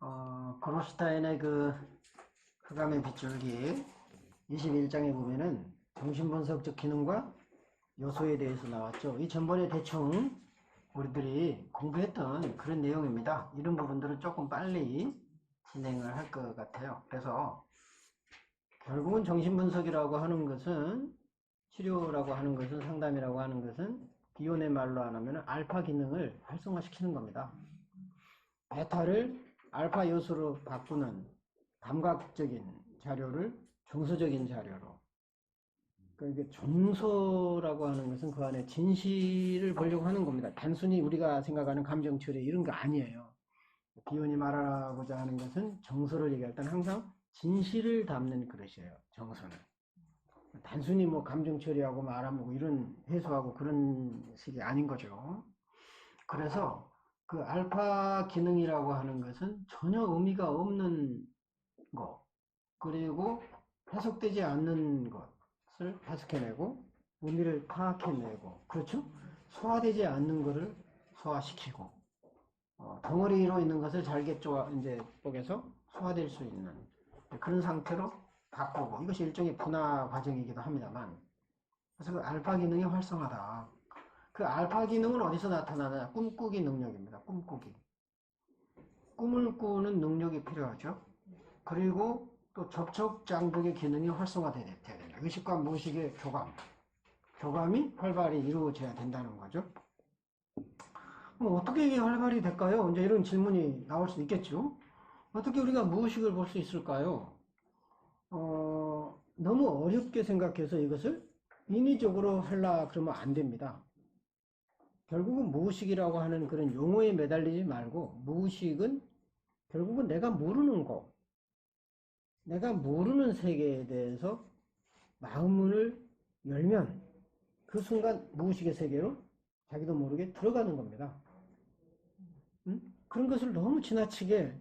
고로슈타인의 그 흑암의 빗줄기 21장에 보면은 정신분석적 기능과 요소에 대해서 나왔죠. 이 전번에 대충 우리들이 공부했던 그런 내용입니다. 이런 부분들은 조금 빨리 진행을 할 것 같아요. 그래서 결국은 정신분석이라고 하는 것은, 치료라고 하는 것은, 상담이라고 하는 것은 비혼의 말로 안 하면 알파 기능을 활성화시키는 겁니다. 베타를 알파 요소로 바꾸는 감각적인 자료를 중서적인 자료로, 그러니까 중서라고 하는 것은 그 안에 진실을 보려고 하는 겁니다. 단순히 우리가 생각하는 감정 처리 이런 거 아니에요. 비혼이 말하고자 하는 것은 정서를 얘기할 때는 항상 진실을 담는 그릇이에요. 정서는 단순히 뭐 감정 처리하고 말하고 이런 해소하고 그런 식이 아닌 거죠. 그래서 그 알파 기능이라고 하는 것은 전혀 의미가 없는 것, 그리고 해석되지 않는 것을 해석해내고 의미를 파악해내고, 그렇죠? 소화되지 않는 것을 소화시키고, 덩어리로 있는 것을 잘게 이제 쪼개서 소화될 수 있는 그런 상태로 바꾸고, 이것이 일종의 분화 과정이기도 합니다만, 그래서 그 알파 기능이 활성화다. 그 알파 기능은 어디서 나타나느냐? 꿈꾸기 능력입니다. 꿈꾸기. 꿈을 꾸는 능력이 필요하죠. 그리고 또 접촉 장벽의 기능이 활성화돼야 됩니다. 의식과 무의식의 교감이 활발히 이루어져야 된다는 거죠. 어떻게 이게 활발히 될까요? 이제 이런 질문이 나올 수 있겠죠. 어떻게 우리가 무의식을 볼 수 있을까요? 너무 어렵게 생각해서 이것을 인위적으로 하려 그러면 안 됩니다. 결국은 무의식이라고 하는 그런 용어에 매달리지 말고, 무의식은 결국은 내가 모르는 거, 내가 모르는 세계에 대해서 마음문을 열면 그 순간 무의식의 세계로 자기도 모르게 들어가는 겁니다. 그런 것을 너무 지나치게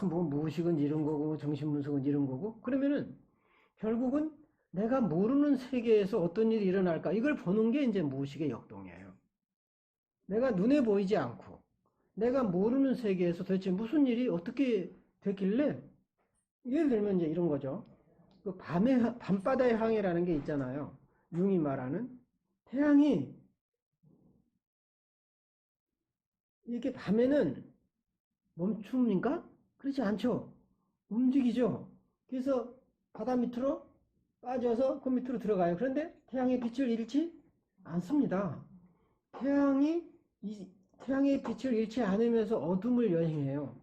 뭐 무의식은 이런 거고 정신분석은 이런 거고, 그러면은 결국은 내가 모르는 세계에서 어떤 일이 일어날까 이걸 보는 게 이제 무의식의 역동이에요. 내가 눈에 보이지 않고 내가 모르는 세계에서 도대체 무슨 일이 어떻게 됐길래, 예를 들면 이제 이런 거죠. 그 밤바다의 항해라는 게 있잖아요. 융이 말하는 태양이 이렇게 밤에는 멈춥니까? 그렇지 않죠. 움직이죠. 그래서 바다 밑으로 빠져서 그 밑으로 들어가요. 그런데 태양의 빛을 잃지 않습니다. 태양의 빛을 잃지 않으면서 어둠을 여행해요.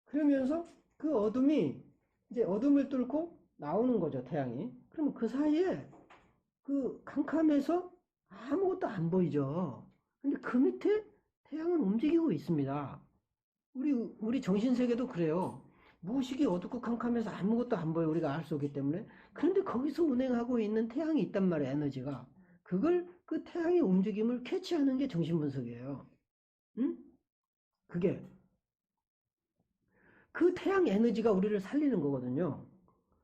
그러면서 그 어둠이 이제 어둠을 뚫고 나오는 거죠, 태양이. 그러면 그 사이에 그 캄캄해서 아무것도 안 보이죠. 근데 그 밑에 태양은 움직이고 있습니다. 우리 정신세계도 그래요. 무의식이 어둡고 캄캄해서 아무것도 안 보여, 우리가 알 수 없기 때문에. 그런데 거기서 운행하고 있는 태양이 있단 말이에요, 에너지가. 그걸, 그 태양의 움직임을 캐치하는 게 정신분석이에요. 응? 그게. 그 태양 에너지가 우리를 살리는 거거든요.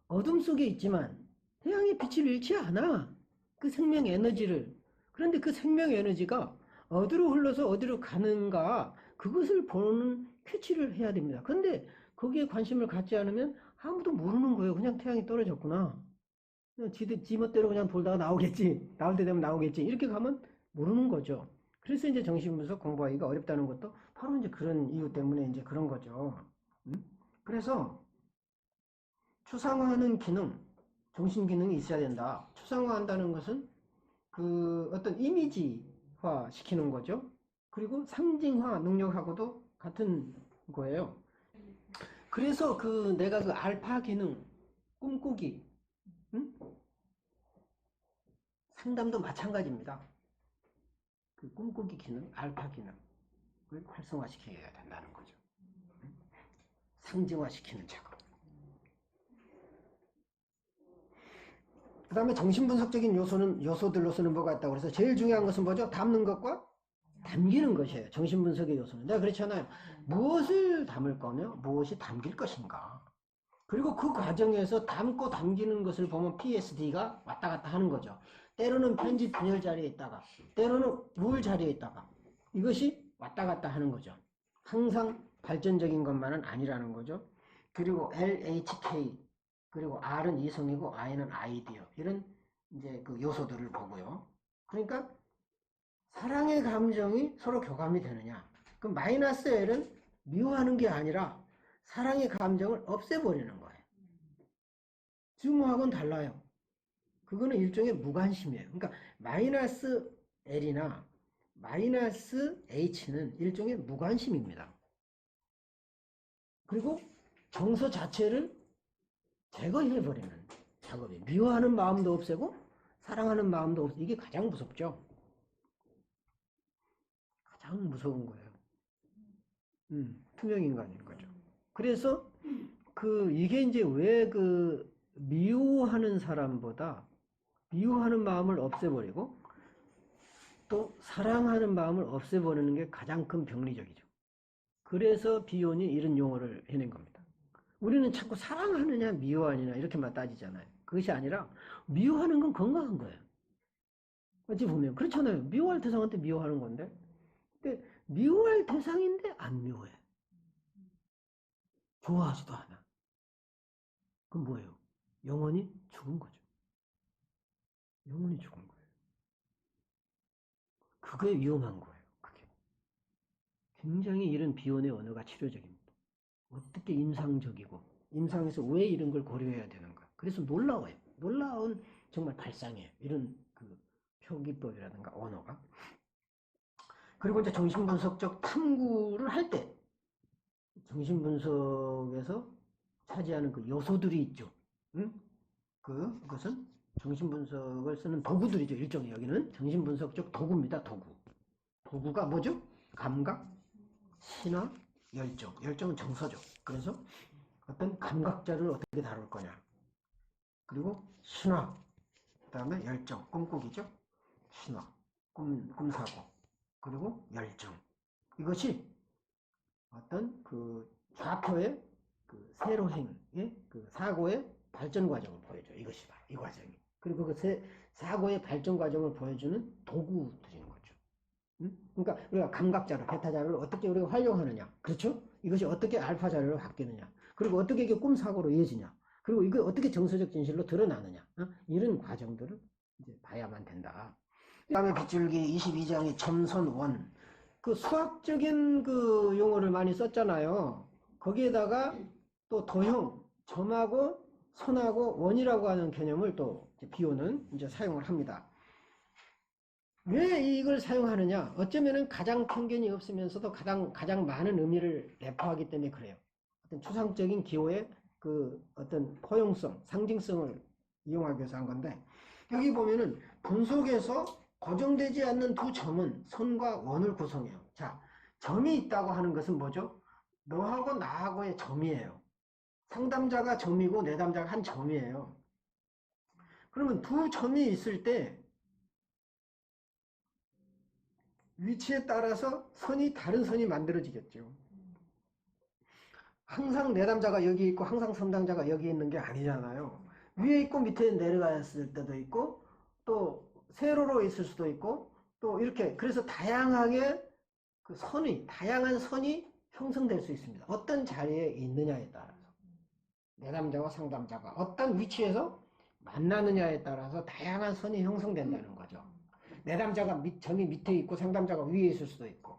어둠 속에 있지만 태양의 빛을 잃지 않아. 그 생명 에너지를. 그런데 그 생명 에너지가 어디로 흘러서 어디로 가는가, 그것을 보는 캐치를 해야 됩니다. 그런데 거기에 관심을 갖지 않으면 아무도 모르는 거예요. 그냥 태양이 떨어졌구나. 그냥 지멋대로 그냥 돌다가 나오겠지. 나올 때 되면 나오겠지. 이렇게 가면 모르는 거죠. 그래서 이제 정신분석 공부하기가 어렵다는 것도 바로 이제 그런 이유 때문에 이제 그런 거죠. 그래서 추상화하는 기능, 정신 기능이 있어야 된다. 추상화한다는 것은 그 어떤 이미지화 시키는 거죠. 그리고 상징화 능력하고도 같은 거예요. 그래서 내가 그 알파 기능, 꿈꾸기, 상담도 마찬가지입니다. 그 꿈꾸기 기능, 알파 기능을 활성화시켜야 된다는 거죠. 상징화시키는 작업. 그 다음에 정신분석적인 요소들로서는 뭐가 있다고 그래서 제일 중요한 것은 뭐죠? 담는 것과 담기는 것이에요. 정신분석의 요소는. 내가 그렇잖아요. 무엇을 담을 거며 무엇이 담길 것인가. 그리고 그 과정에서 담고 담기는 것을 보면 PSD가 왔다 갔다 하는 거죠. 때로는 편집 분열 자리에 있다가, 때로는 우울 자리에 있다가, 이것이 왔다 갔다 하는 거죠. 항상 발전적인 것만은 아니라는 거죠. 그리고 LHK, 그리고 R은 이성이고 I는 아이디어. 이런 이제 그 요소들을 보고요. 그러니까 사랑의 감정이 서로 교감이 되느냐. 그럼 마이너스 L은 미워하는 게 아니라 사랑의 감정을 없애버리는 거예요. 증오하고는 달라요. 그거는 일종의 무관심이에요. 그러니까 마이너스 L이나 마이너스 H는 일종의 무관심입니다. 그리고 정서 자체를 제거해버리는 작업이 미워하는 마음도 없애고 사랑하는 마음도 없애고 이게 가장 무섭죠. 가장 무서운 거예요. 투명인간인 거죠. 그래서 이게 이제 왜 미워하는 사람보다 미워하는 마음을 없애버리고 또 사랑하는 마음을 없애버리는 게 가장 큰 병리적이죠. 그래서 비혼이 이런 용어를 해낸 겁니다. 우리는 자꾸 사랑하느냐 미워하느냐 이렇게만 따지잖아요. 그것이 아니라 미워하는 건 건강한 거예요. 어찌 보면 그렇잖아요. 미워할 대상한테 미워하는 건데 근데 미워할 대상인데 안 미워해. 좋아하지도 않아. 그럼 뭐예요? 영원히 죽은 거죠. 영원히 죽은 거예요. 그게 위험한 거예요. 그게. 굉장히 이런 비혼의 언어가 치료적입니다. 어떻게 임상적이고 임상에서 왜 이런 걸 고려해야 되는가. 그래서 놀라워요. 놀라운 정말 발상이에요. 이런 표기법이라든가 언어가. 그리고 이제 정신분석적 탐구를 할 때 정신분석에서 차지하는 그 요소들이 있죠. 응? 그것은 정신분석을 쓰는 도구들이죠. 일종의 여기는 정신분석적 도구입니다. 도구가 뭐죠? 감각, 신화, 열정. 열정은 정서죠. 그래서 어떤 감각자를 어떻게 다룰 거냐. 그리고 신화, 그 다음에 열정, 꿈꾸기죠. 신화, 꿈사고, 그리고 열정. 이것이 어떤 좌표의 세로행의 사고의 발전 과정을 보여줘요. 이것이 바로 이 과정이. 그리고 사고의 발전 과정을 보여주는 도구들인 거죠. 그러니까 우리가 감각자료, 베타 자료를 어떻게 우리가 활용하느냐. 그렇죠? 이것이 어떻게 알파 자료로 바뀌느냐. 그리고 어떻게 이게 꿈사고로 이어지냐. 그리고 이게 어떻게 정서적 진실로 드러나느냐. 이런 과정들을 이제 봐야만 된다. 그 다음에 빗줄기 22장의 점선원. 수학적인 용어를 많이 썼잖아요. 거기에다가 또 도형, 점하고 선하고 원이라고 하는 개념을 또 비오는 이제 사용을 합니다. 왜 이걸 사용하느냐? 어쩌면은 가장 편견이 없으면서도 가장 많은 의미를 내포하기 때문에 그래요. 어떤 추상적인 기호의 어떤 포용성, 상징성을 이용하기 위해서 한 건데, 여기 보면은 분속에서 고정되지 않는 두 점은 선과 원을 구성해요. 자, 점이 있다고 하는 것은 뭐죠? 너하고 나하고의 점이에요. 상담자가 점이고 내담자가 한 점이에요. 그러면 두 점이 있을 때 위치에 따라서 다른 선이 만들어지겠죠. 항상 내담자가 여기 있고 항상 상담자가 여기 있는 게 아니잖아요. 위에 있고 밑에 내려갔을 때도 있고 또 세로로 있을 수도 있고 또 이렇게 그래서 다양하게 다양한 선이 형성될 수 있습니다. 어떤 자리에 있느냐에 따라서 내담자와 상담자가 어떤 위치에서 만나느냐에 따라서 다양한 선이 형성된다는 거죠. 내담자가 점이 밑에 있고 상담자가 위에 있을 수도 있고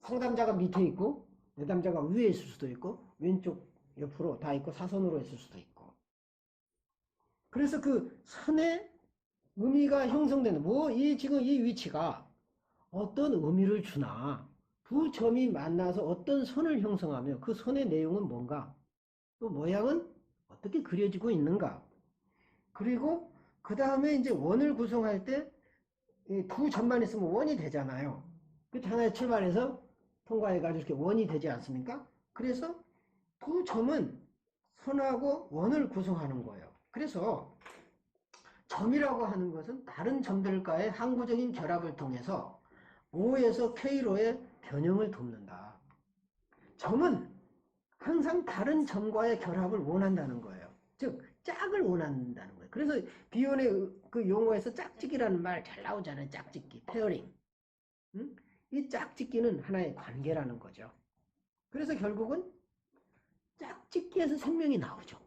상담자가 밑에 있고 내담자가 위에 있을 수도 있고 왼쪽 옆으로 다 있고 사선으로 있을 수도 있고 그래서 선의 의미가 형성되는 지금 이 위치가 어떤 의미를 주나 두 점이 만나서 어떤 선을 형성하며 그 선의 내용은 뭔가 또 모양은 어떻게 그려지고 있는가 그리고 그 다음에 이제 원을 구성할 때 두 점만 있으면 원이 되잖아요. 그 하나의 출발해서 통과해가지고 이렇게 원이 되지 않습니까? 그래서 두 점은 선하고 원을 구성하는 거예요. 그래서 점이라고 하는 것은 다른 점들과의 항구적인 결합을 통해서 O에서 K로의 변형을 돕는다. 점은 항상 다른 점과의 결합을 원한다는 거예요. 즉 짝을 원한다는 거예요. 그래서 비혼의 용어에서 짝짓기라는 말 잘 나오잖아요. 짝짓기, 페어링. 이 짝짓기는 하나의 관계라는 거죠. 그래서 결국은 짝짓기에서 생명이 나오죠.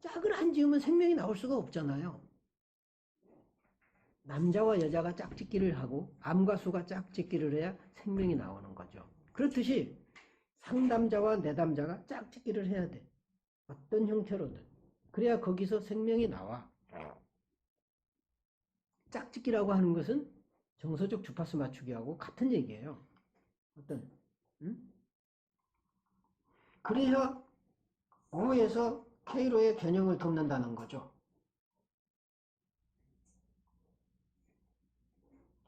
짝을 안 지으면 생명이 나올 수가 없잖아요. 남자와 여자가 짝짓기를 하고 암과 수가 짝짓기를 해야 생명이 나오는 거죠. 그렇듯이 상담자와 내담자가 짝짓기를 해야 돼. 어떤 형태로든. 그래야 거기서 생명이 나와. 짝짓기라고 하는 것은 정서적 주파수 맞추기하고 같은 얘기예요. 어떤 그래야 O에서 K로의 변형을 돕는다는 거죠.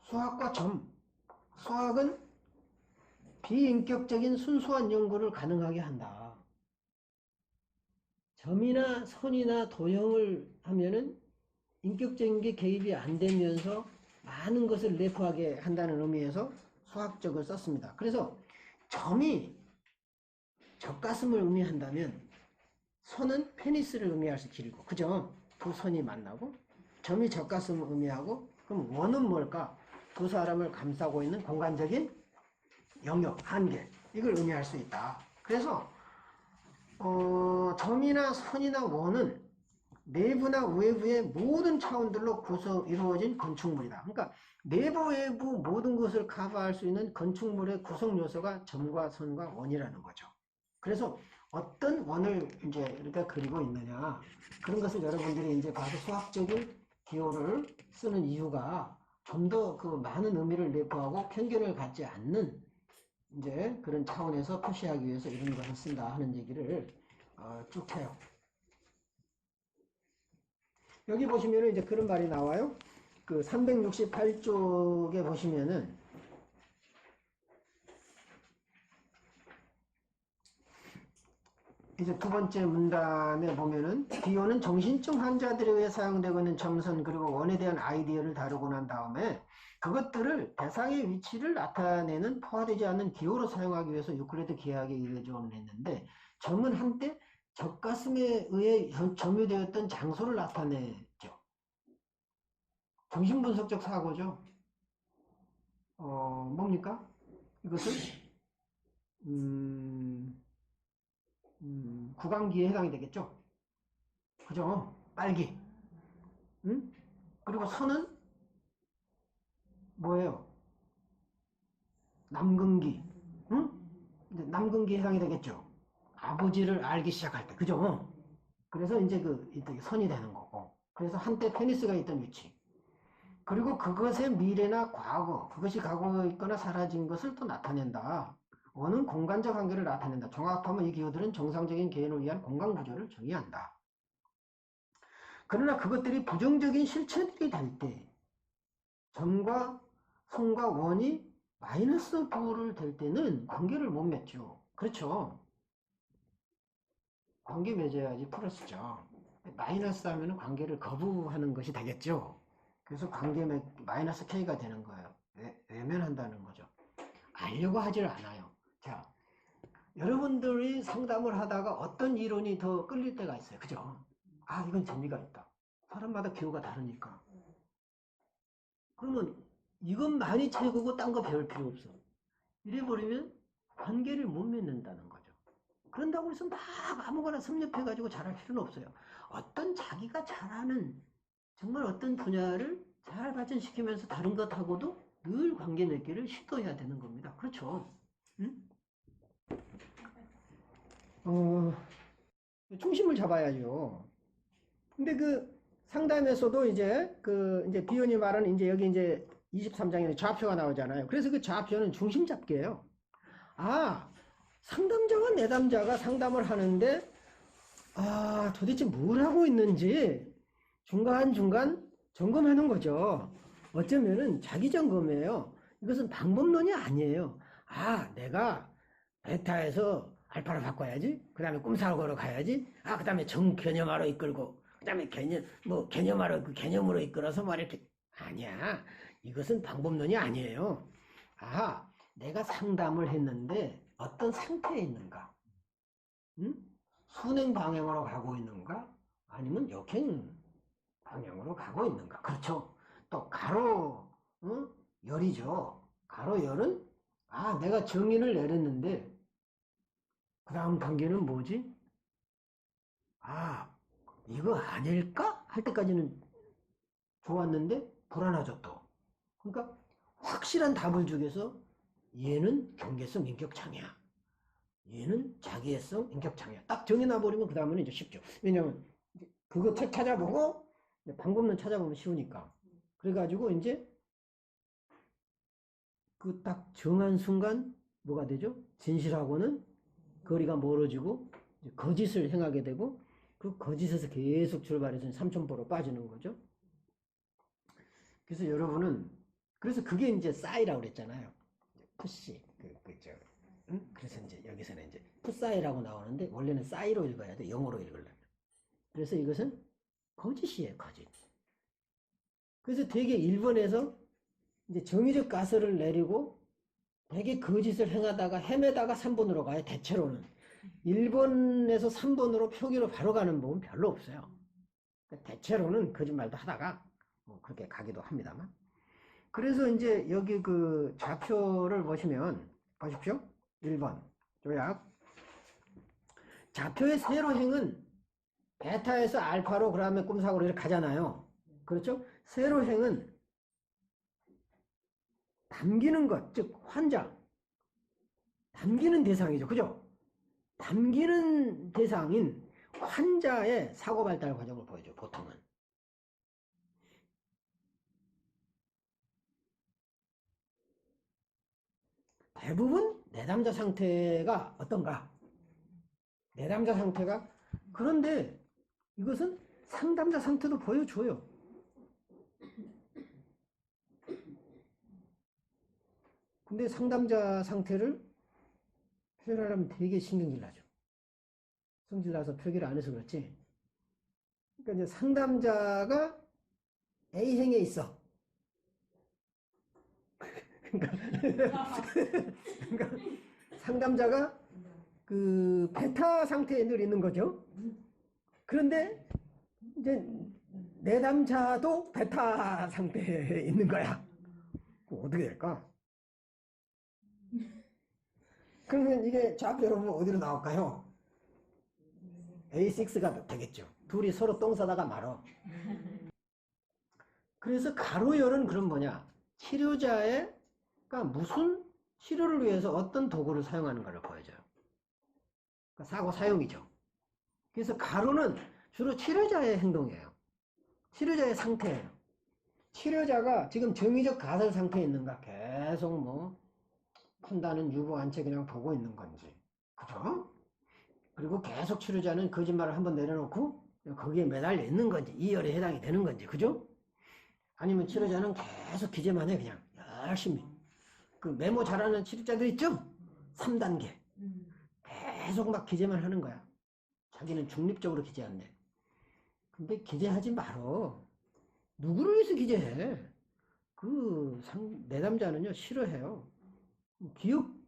수학과 점. 수학은 비인격적인 순수한 연구를 가능하게 한다. 점이나 선이나 도형을 하면은 인격적인 게 개입이 안 되면서 많은 것을 내포하게 한다는 의미에서 수학적을 썼습니다. 그래서 점이 젖가슴을 의미한다면 선은 페니스를 의미할 수 길고, 그죠? 두 선이 만나고 점이 젖가슴을 의미하고, 그럼 원은 뭘까? 두 사람을 감싸고 있는 공간적인 영역, 한계, 이걸 의미할 수 있다. 그래서 점이나 선이나 원은 내부나 외부의 모든 차원들로 이루어진 건축물이다. 그러니까 내부, 외부 모든 것을 커버할 수 있는 건축물의 구성 요소가 점과 선과 원이라는 거죠. 그래서 어떤 원을 이제 우리가 그리고 있느냐, 그런 것을 여러분들이 이제 봐서 수학적인 기호를 쓰는 이유가 좀 더 그 많은 의미를 내포하고 편견을 갖지 않는 이제 그런 차원에서 표시하기 위해서 이런 것을 쓴다 하는 얘기를 쭉 해요. 여기 보시면은 이제 그런 말이 나와요. 그 368쪽에 보시면은 이제 두 번째 문단에 보면은 비유는 정신증 환자들에 의해 사용되고 있는 점선 그리고 원에 대한 아이디어를 다루고 난 다음에 그것들을 대상의 위치를 나타내는 포화되지 않는 기호로 사용하기 위해서 유클리드 기하학에 의해 조언을 했는데, 점은 한때 젖가슴에 의해 점유되었던 장소를 나타내죠. 정신분석적 사고죠. 뭡니까? 이것은 구강기에 해당이 되겠죠. 그죠? 빨기. 응? 그리고 선은 뭐예요? 남근기. 응? 이제 남근기에 해당이 되겠죠. 아버지를 알기 시작할 때. 그죠? 그래서 이제 선이 되는 거고. 그래서 한때 페니스가 있던 위치. 그리고 그것의 미래나 과거, 그것이 과거에 있거나 사라진 것을 또 나타낸다. 원은 공간적 한계를 나타낸다. 정확하면 이 기호들은 정상적인 개인을 위한 공간 구조를 정의한다. 그러나 그것들이 부정적인 실체들이 될 때, 점과 선과 원이 마이너스 부호를 될 때는 관계를 못 맺죠. 그렇죠? 관계 맺어야지 플러스죠. 마이너스 하면 관계를 거부하는 것이 되겠죠. 그래서 마이너스 K가 되는 거예요. 외면한다는 거죠. 알려고 하질 않아요. 자, 여러분들이 상담을 하다가 어떤 이론이 더 끌릴 때가 있어요. 그죠? 아, 이건 재미가 있다. 사람마다 기호가 다르니까. 그러면 이건 많이 채우고 딴 거 배울 필요 없어. 이래버리면 관계를 못 맺는다는 거죠. 그런다고 해서 막 아무거나 섭렵해가지고 잘할 필요는 없어요. 어떤 자기가 잘하는 정말 어떤 분야를 잘 발전시키면서 다른 것하고도 늘 관계 맺기를 시도해야 되는 겁니다. 그렇죠? 응? 중심을 잡아야죠. 근데 그 상담에서도 이제 이제 비원이 말하는 이제 여기 이제 23장에 좌표가 나오잖아요. 그래서 그 좌표는 중심 잡기예요. 아, 상담자와 내담자가 상담을 하는데 도대체 뭘 하고 있는지 중간중간 점검하는 거죠. 어쩌면은 자기 점검이에요. 이것은 방법론이 아니에요. 내가 베타에서 알파로 바꿔야지. 그 다음에 꿈사고로 가야지. 그 다음에 정개념화로 이끌고, 그 다음에 개념화로, 그 개념으로 이끌어서 이렇게. 아니야. 이것은 방법론이 아니에요. 내가 상담을 했는데 어떤 상태에 있는가? 순행 방향으로 가고 있는가? 아니면 역행 방향으로 가고 있는가? 그렇죠. 또 가로 열이죠. 가로 열은 아, 내가 정의를 내렸는데, 그 다음 단계는 뭐지? 아, 이거 아닐까? 할 때까지는 좋았는데, 불안하죠, 또. 그러니까, 확실한 답을 주기 위해서, 얘는 경계성 인격장애야. 얘는 자기애성 인격장애야. 딱 정해놔버리면, 그 다음은 이제 쉽죠. 왜냐면, 그거 책 찾아보고, 방법론 찾아보면 쉬우니까. 그래가지고, 이제, 그 딱 정한 순간, 뭐가 되죠? 진실하고는 거리가 멀어지고 거짓을 행하게 되고 그 거짓에서 계속 출발해서 삼천포로 빠지는 거죠. 그래서 여러분은 그래서 그게 이제 싸이라고 그랬잖아요. 푸시 그래서 이제 여기서는 이제 푸싸이라고 나오는데 원래는 싸이로 읽어야 돼. 영어로 읽으려면. 그래서 이것은 거짓이에요. 거짓. 그래서 되게 일본에서 이제 정의적 가설을 내리고 되게 거짓을 행하다가 헤매다가 3번으로 가요. 대체로는. 일본에서 3번으로 표기로 바로 가는 법은 별로 없어요. 대체로는 거짓말도 하다가 뭐 그렇게 가기도 합니다만. 그래서 이제 여기 그 좌표를 보시면 보십시오. 1번 조약. 좌표의 세로행은 베타에서 알파로 그다음에 꿈사고로 이렇게 가잖아요. 그렇죠? 세로행은 담기는 것, 즉 환자, 담기는 대상이죠. 그죠? 담기는 대상인 환자의 사고 발달 과정을 보여줘, 보통은. 대부분 내담자 상태가 어떤가? 내담자 상태가 그런데 이것은 상담자 상태도 보여줘요. 근데 상담자 상태를 표현하려면 되게 신경질 나죠. 성질 나서 표기를 안 해서 그렇지. 그러니까 이제 상담자가 A행에 있어. 그러니까 상담자가 그 베타 상태에 늘 있는 거죠. 그런데 이제 내담자도 베타 상태에 있는 거야. 어떻게 될까? 그러면 이게 좌표 여러분 어디로 나올까요? A6가 되겠죠. 둘이 서로 똥 싸다가 말어. 그래서 가로열은 그럼 뭐냐? 치료자가 무슨 치료를 위해서 어떤 도구를 사용하는가를 보여줘요. 그러니까 사고 사용이죠. 그래서 가로는 주로 치료자의 행동이에요. 치료자의 상태예요. 치료자가 지금 정의적 가설 상태에 있는가 계속 뭐 판단은 유보한 채 그냥 보고 있는 건지. 그죠? 그리고 계속 치료자는 거짓말을 한번 내려놓고 거기에 매달려 있는 건지 이열에 해당이 되는 건지. 그죠? 아니면 치료자는 계속 기재만 해 그냥 열심히. 그 메모 잘하는 치료자들 있죠? 3단계. 계속 막 기재만 하는 거야. 자기는 중립적으로 기재한대. 근데 기재하지 말어. 누구를 위해서 기재해? 내담자는요, 싫어해요.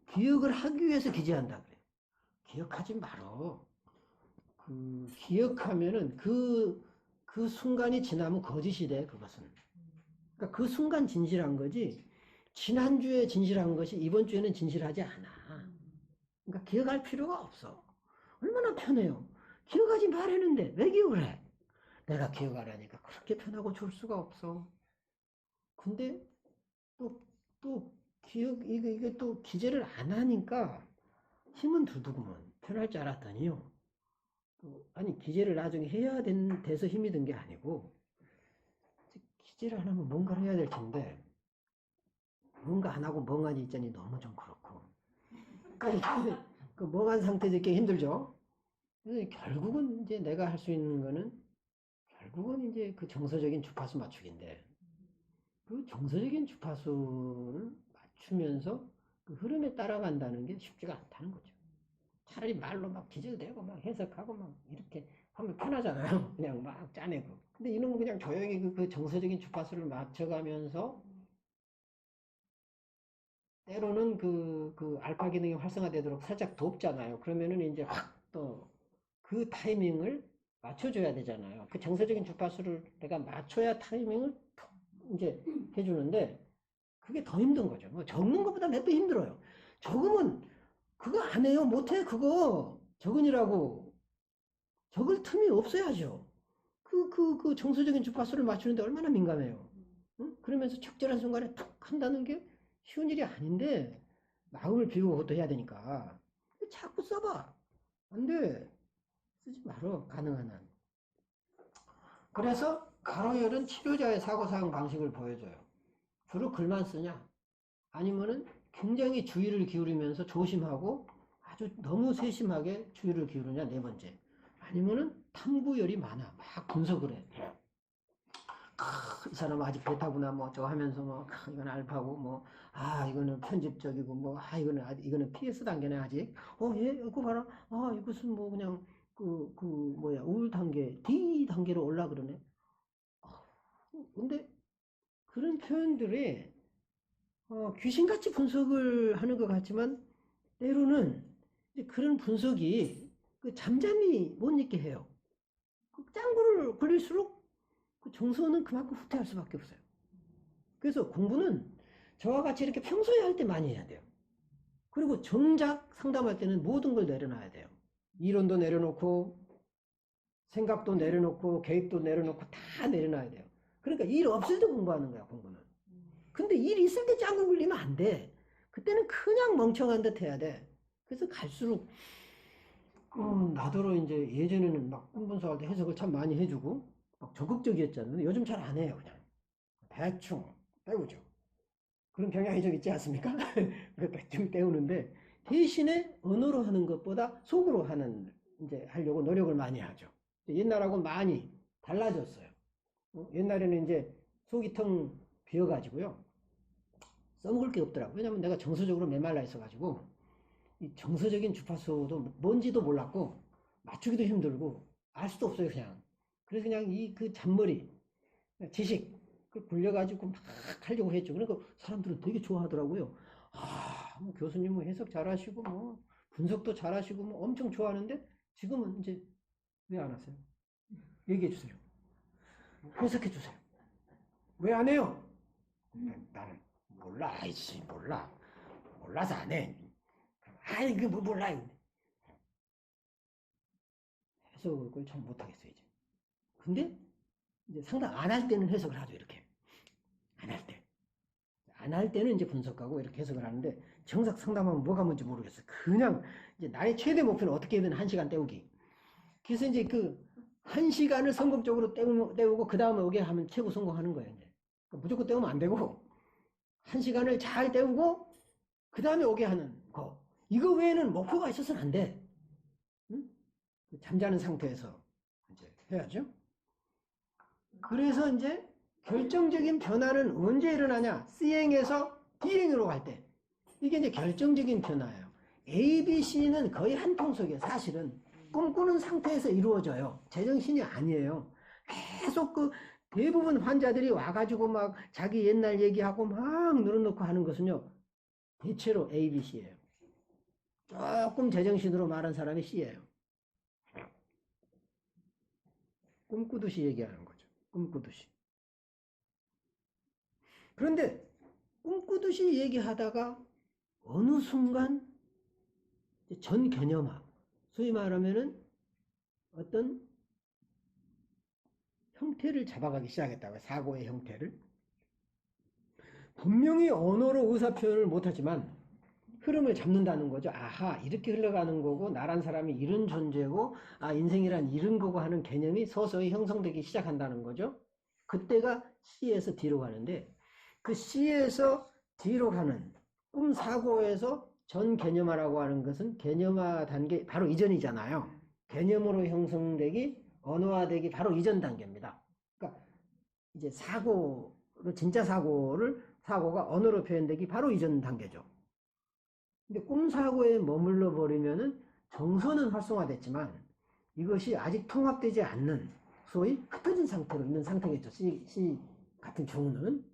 기억을 하기 위해서 기재한다 그래요. 기억하지 말어. 기억하면은 그 순간이 지나면 거짓이 돼, 그것은. 그러니까 그 순간 진실한 거지, 지난주에 진실한 것이 이번 주에는 진실하지 않아. 그러니까 기억할 필요가 없어. 얼마나 편해요. 기억하지 말했는데, 왜 기억을 해? 내가 기억하라니까 그렇게 편하고 좋을 수가 없어. 근데 또 이게 또 기재를 안 하니까 힘은 두둑으면 편할 줄 알았더니요. 아니, 기재를 나중에 해야 돼서 힘이 든 게 아니고, 기재를 안 하면 뭔가를 해야 될 텐데, 뭔가 안 하고 멍하니 있자니 너무 좀 그렇고. 그러니까 그 멍한 상태에서 있기 힘들죠. 그래서 결국은 이제 내가 할 수 있는 거는, 결국은 이제 그 정서적인 주파수 맞추기인데, 그 정서적인 주파수를 맞추면서 그 흐름에 따라간다는 게 쉽지가 않다는 거죠. 차라리 말로 막 기절대고 막 해석하고 막 이렇게 하면 편하잖아요. 그냥 막 짜내고. 근데 이놈은 그냥 조용히 그 정서적인 주파수를 맞춰가면서 때로는 그 알파 기능이 활성화되도록 살짝 돕잖아요. 그러면은 이제 확 또 그 타이밍을 맞춰줘야 되잖아요. 그 정서적인 주파수를 내가 맞춰야 타이밍을 이제 해주는데 그게 더 힘든 거죠. 뭐 적는 것보다 몇 배 힘들어요. 적으면 그거 안 해요. 못해. 그거 적은이라고 적을 틈이 없어야죠. 그 정서적인 주파수를 맞추는데 얼마나 민감해요. 응? 그러면서 적절한 순간에 툭 한다는 게 쉬운 일이 아닌데 마음을 비우고 그것도 해야 되니까 자꾸 써봐. 안 돼. 쓰지 말어. 가능한 한. 그래서 가로열은 치료자의 사고사용 방식을 보여줘요. 주로 글만 쓰냐? 아니면은 굉장히 주의를 기울이면서 조심하고 아주 너무 세심하게 주의를 기울이냐? 네 번째. 아니면은 탐구열이 많아. 막 분석을 해. 이 사람 아직 베타구나 뭐 저 하면서 뭐 이건 알파고 뭐 이거는 편집적이고 뭐 이거는 PS 단계네 아직. 이거 봐라. 이것은 뭐 그냥 우울 단계 D 단계로 올라 그러네. 근데 그런 표현들이 귀신같이 분석을 하는 것 같지만 때로는 그런 분석이 잠잠히 못 있게 해요. 짱구를 굴릴수록 그 정서는 그만큼 후퇴할 수밖에 없어요. 그래서 공부는 저와 같이 이렇게 평소에 할 때 많이 해야 돼요. 그리고 정작 상담할 때는 모든 걸 내려놔야 돼요. 이론도 내려놓고 생각도 내려놓고 계획도 내려놓고 다 내려놔야 돼요. 그러니까 일 없을 때 공부하는 거야, 공부는. 근데 일 있을 때 짱구 굴리면 안 돼. 그때는 그냥 멍청한 듯 해야 돼. 그래서 갈수록 나더러 이제 예전에는 막 꿈분석할 때 해석을 참 많이 해주고 막 적극적이었잖아요. 요즘 잘 안 해요. 그냥 대충 때우죠. 그런 경향이 좀 있지 않습니까? 대충 때우는데 대신에 언어로 하는 것보다 속으로 이제 하려고 노력을 많이 하죠. 옛날하고 많이 달라졌어요. 옛날에는 이제 속이 텅 비어가지고요. 써먹을 게 없더라고요. 왜냐면 내가 정서적으로 메말라 있어가지고 이 정서적인 주파수도 뭔지도 몰랐고 맞추기도 힘들고 알 수도 없어요. 그냥. 그래서 그냥 그 잔머리 지식 그 굴려가지고 막 하려고 했죠. 그러니까 사람들은 되게 좋아하더라고요. 뭐 교수님 뭐 해석 잘하시고 뭐 분석도 잘하시고 뭐 엄청 좋아하는데 지금은 이제 왜 안 하세요? 얘기해 주세요. 해석해 주세요. 왜 안 해요? 나는 몰라. 아이씨 몰라. 몰라서 안 해. 그 뭐 몰라. 해석을 잘 못하겠어요 이제. 근데 이제 상담 안 할 때는 해석을 하죠. 이렇게 안 할 때. 안 할 때는 이제 분석하고 이렇게 해석을 하는데 정작 상담하면 뭐가 뭔지 모르겠어요. 그냥 이제 나의 최대 목표는 어떻게든 1시간 때우기. 그래서 이제 그 1시간을 성공적으로 때우고 그 다음에 오게 하면 최고 성공하는 거예요. 이제. 그러니까 무조건 때우면 안 되고 1시간을 잘 때우고 그 다음에 오게 하는 거. 이거 외에는 목표가 있어서는 안 돼. 응? 잠자는 상태에서 이제 해야죠. 그래서 이제 결정적인 변화는 언제 일어나냐? C행에서 D행으로 갈 때. 이게 이제 결정적인 변화예요. A, B, C는 거의 한 통속이에요. 사실은 꿈꾸는 상태에서 이루어져요. 제정신이 아니에요. 계속 대부분 환자들이 와가지고 막 자기 옛날 얘기하고 막 늘어놓고 하는 것은요. 대체로 A, B, C예요. 조금 제정신으로 말한 사람이 C예요. 꿈꾸듯이 얘기하는 거죠. 꿈꾸듯이. 그런데 꿈꾸듯이 얘기하다가 어느 순간 전 개념화, 소위 말하면은 어떤 형태를 잡아가기 시작했다고요. 사고의 형태를. 분명히 언어로 의사표현을 못하지만 흐름을 잡는다는 거죠. 이렇게 흘러가는 거고 나란 사람이 이런 존재고 인생이란 이런 거고 하는 개념이 서서히 형성되기 시작한다는 거죠. 그때가 C에서 D로 가는데 그 C에서 D로 가는 꿈 사고에서 전 개념화라고 하는 것은 개념화 단계 바로 이전이잖아요. 개념으로 형성되기, 언어화되기 바로 이전 단계입니다. 그러니까 이제 진짜 사고가 언어로 표현되기 바로 이전 단계죠. 근데 꿈 사고에 머물러 버리면은 정서는 활성화됐지만 이것이 아직 통합되지 않는 소위 흩어진 상태로 있는 상태겠죠. C 같은 경우는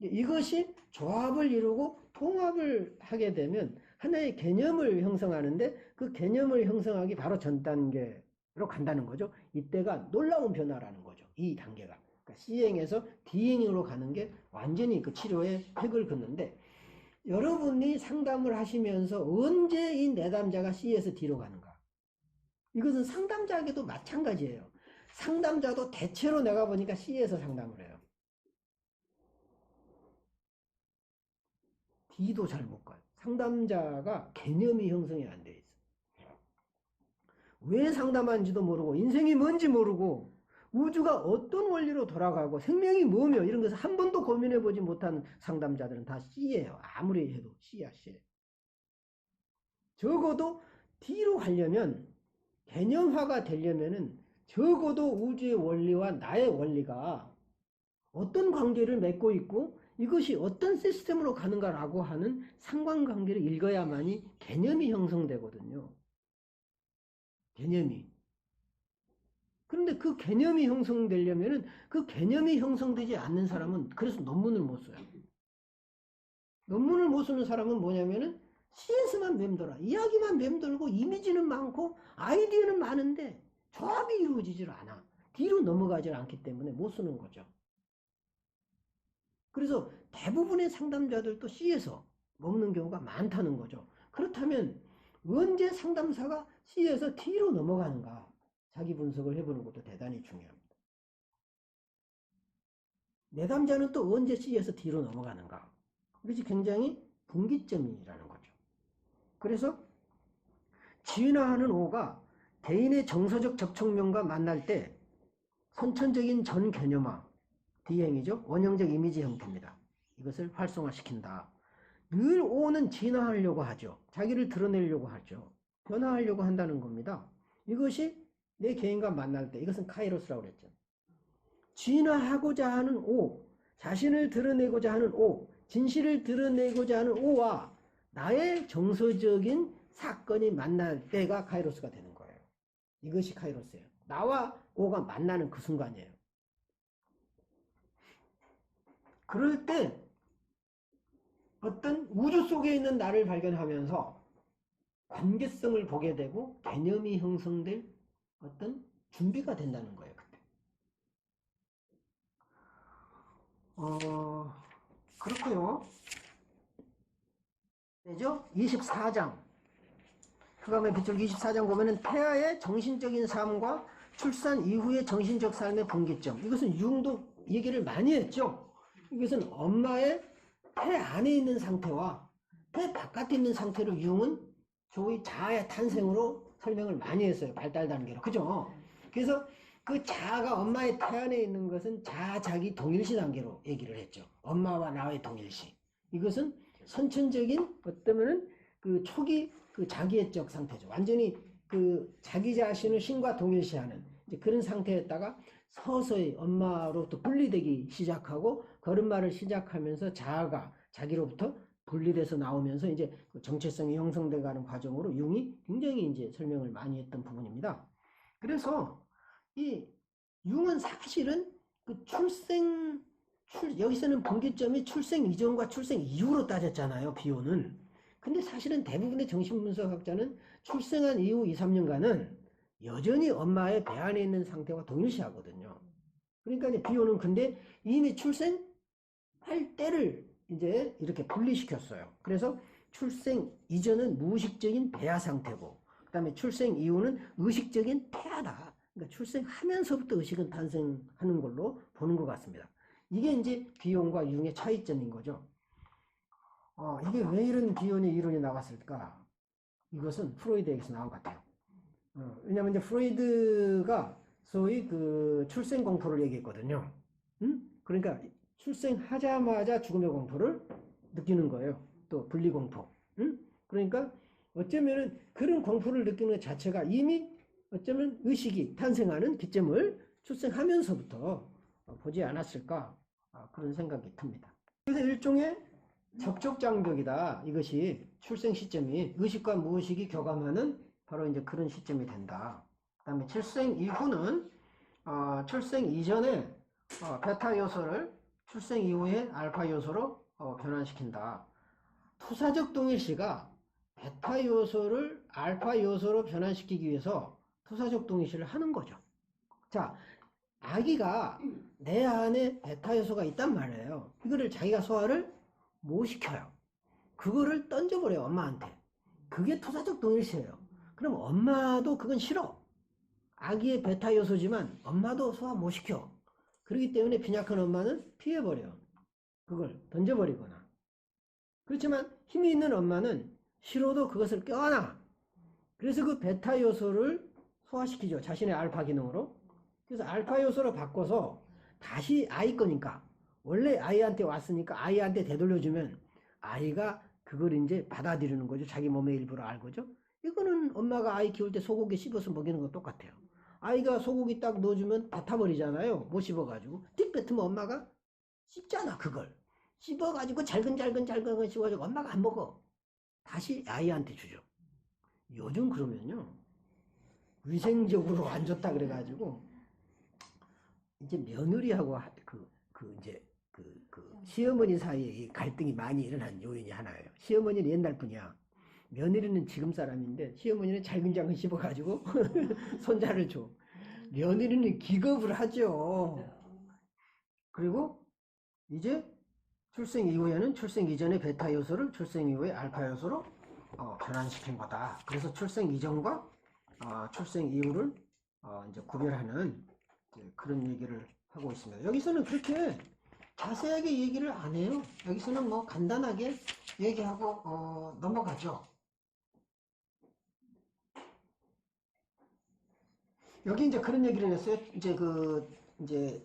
이것이 조합을 이루고 통합을 하게 되면 하나의 개념을 형성하는데 그 개념을 형성하기 바로 전 단계로 간다는 거죠. 이때가 놀라운 변화라는 거죠. 이 단계가. 그러니까 C행에서 D행으로 가는 게 완전히 그 치료에 획을 긋는데, 여러분이 상담을 하시면서 언제 이 내담자가 C에서 D로 가는가? 이것은 상담자에게도 마찬가지예요. 상담자도 대체로 내가 보니까 C에서 상담을 해요. D도 잘 못 가요. 상담자가 개념이 형성이 안 돼 있어. 왜 상담하는지도 모르고, 인생이 뭔지 모르고, 우주가 어떤 원리로 돌아가고, 생명이 뭐며, 이런 것을 한 번도 고민해보지 못한 상담자들은 다 C예요. 아무리 해도 C야, C. 적어도 D로 가려면, 개념화가 되려면은, 적어도 우주의 원리와 나의 원리가 어떤 관계를 맺고 있고, 이것이 어떤 시스템으로 가는가라고 하는 상관관계를 읽어야만이 개념이 형성되거든요. 개념이. 그런데 그 개념이 형성되려면은 그 개념이 형성되지 않는 사람은 그래서 논문을 못 써요. 논문을 못 쓰는 사람은 뭐냐면은 CS만 맴돌아. 이야기만 맴돌고 이미지는 많고 아이디어는 많은데 조합이 이루어지질 않아. 뒤로 넘어가질 않기 때문에 못 쓰는 거죠. 그래서 대부분의 상담자들도 C에서 머무는 경우가 많다는 거죠. 그렇다면 언제 상담사가 C에서 D로 넘어가는가? 자기 분석을 해보는 것도 대단히 중요합니다. 내담자는 또 언제 C에서 D로 넘어가는가? 이것이 굉장히 분기점이라는 거죠. 그래서 진화하는 O가 개인의 정서적 접촉면과 만날 때 선천적인 전 개념화, D행이죠. 원형적 이미지 형태입니다. 이것을 활성화시킨다. 늘 O는 진화하려고 하죠. 자기를 드러내려고 하죠. 변화하려고 한다는 겁니다. 이것이 내 개인과 만날 때, 이것은 카이로스라고 그랬죠. 진화하고자 하는 O, 자신을 드러내고자 하는 O, 진실을 드러내고자 하는 O와 나의 정서적인 사건이 만날 때가 카이로스가 되는 거예요. 이것이 카이로스예요. 나와 O가 만나는 그 순간이에요. 그럴 때 어떤 우주 속에 있는 나를 발견하면서 관계성을 보게 되고 개념이 형성될 어떤 준비가 된다는 거예요. 그때. 그렇고요. 되죠? 24장. 흑암의 빛줄 24장 보면은 태아의 정신적인 삶과 출산 이후의 정신적 삶의 분기점. 이것은 융도 얘기를 많이 했죠. 이것은 엄마의 태 안에 있는 상태와 태 바깥에 있는 상태로 융은 소위 자아의 탄생으로 설명을 많이 했어요. 발달 단계로. 그죠? 그래서 그 자아가 엄마의 태 안에 있는 것은 자아 자기 동일시 단계로 얘기를 했죠. 엄마와 나의 동일시. 이것은 선천적인 어쩌면은 그 초기 그 자기애적 상태죠. 완전히 그 자기 자신을 신과 동일시하는 이제 그런 상태였다가 서서히 엄마로부터 분리되기 시작하고 걸음마를 시작하면서 자아가 자기로부터 분리돼서 나오면서 이제 정체성이 형성돼 가는 과정으로 융이 굉장히 이제 설명을 많이 했던 부분입니다. 그래서 이 융은 사실은 그 여기서는 분기점이 출생 이전과 출생 이후로 따졌잖아요. 비교는. 근데 사실은 대부분의 정신분석학자는 출생한 이후 2, 3년간은 여전히 엄마의 배 안에 있는 상태와 동일시하거든요. 그러니까 이제 비교는 근데 이미 출생할 때를 이제 이렇게 분리시켰어요. 그래서 출생 이전은 무의식적인 배아 상태고, 그 다음에 출생 이후는 의식적인 태아다. 그러니까 출생하면서부터 의식은 탄생하는 걸로 보는 것 같습니다. 이게 이제 비용과 융의 차이점인 거죠. 이게 왜 이런 비용의 이론이 나왔을까? 이것은 프로이드에게서 나온 것 같아요. 왜냐면 이제 프로이드가 소위 그 출생 공포를 얘기했거든요. 그러니까 출생하자마자 죽음의 공포를 느끼는 거예요. 또 분리 공포. 그러니까 어쩌면은 그런 공포를 느끼는 것 자체가 이미 어쩌면 의식이 탄생하는 기점을 출생하면서부터 보지 않았을까, 그런 생각이 듭니다. 그래서 일종의 접촉장벽이다. 이것이 출생 시점이 의식과 무의식이 교감하는 바로 이제 그런 시점이 된다. 그 다음에 출생 이후는 출생 이전에 베타 요소를 출생 이후에 알파 요소로 변환시킨다. 투사적 동일시가 베타 요소를 알파 요소로 변환시키기 위해서 투사적 동일시를 하는 거죠. 자, 아기가 내 안에 베타 요소가 있단 말이에요. 이거를 자기가 소화를 못 시켜요. 그거를 던져버려요, 엄마한테. 그게 토사적 동일시예요. 그럼 엄마도 그건 싫어. 아기의 베타 요소지만 엄마도 소화 못 시켜. 그렇기 때문에 빈약한 엄마는 피해버려. 그걸 던져버리거나. 그렇지만 힘이 있는 엄마는 싫어도 그것을 껴안아. 그래서 그 베타 요소를 소화시키죠. 자신의 알파 기능으로. 그래서 알파 요소로 바꿔서 다시 아이 거니까, 원래 아이한테 왔으니까 아이한테 되돌려주면 아이가 그걸 이제 받아들이는 거죠. 자기 몸의 일부로 알고죠. 이거는 엄마가 아이 키울 때 소고기 씹어서 먹이는 거 똑같아요. 아이가 소고기 딱 넣어주면 뱉어버리잖아요. 못 씹어가지고. 띡 뱉으면 엄마가 씹잖아, 그걸. 씹어가지고 잘근잘근 씹어가지고 엄마가 안 먹어. 다시 아이한테 주죠. 요즘 그러면요, 위생적으로 안 좋다 그래가지고 이제 며느리하고 시어머니 사이에 이 갈등이 많이 일어난 요인이 하나예요. 시어머니는 옛날 분이야. 며느리는 지금 사람인데 시어머니는 잘근잘근 씹어가지고 손자를 줘. 며느리는 기겁을 하죠. 그리고 이제 출생 이후에는 출생 이전의 베타 요소를 출생 이후의 알파 요소로 변환시킨 거다. 그래서 출생 이전과 출생 이후를 이제 구별하는 이제 그런 얘기를 하고 있습니다. 여기서는 그렇게 자세하게 얘기를 안 해요. 여기서는 뭐 간단하게 얘기하고 넘어가죠. 여기 이제 그런 얘기를 했어요. 이제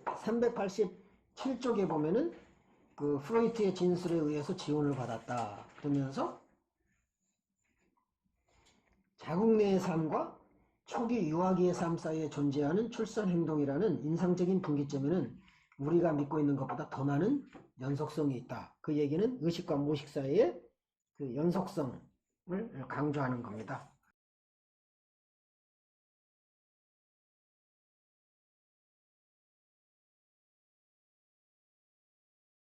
387쪽에 보면은 그 프로이트의 진술에 의해서 지원을 받았다. 그러면서 자궁 내의 삶과 초기 유아기의 삶 사이에 존재하는 출산 행동이라는 인상적인 분기점에는 우리가 믿고 있는 것보다 더 많은 연속성이 있다. 그 얘기는 의식과 무의식 사이의 그 연속성을 강조하는 겁니다.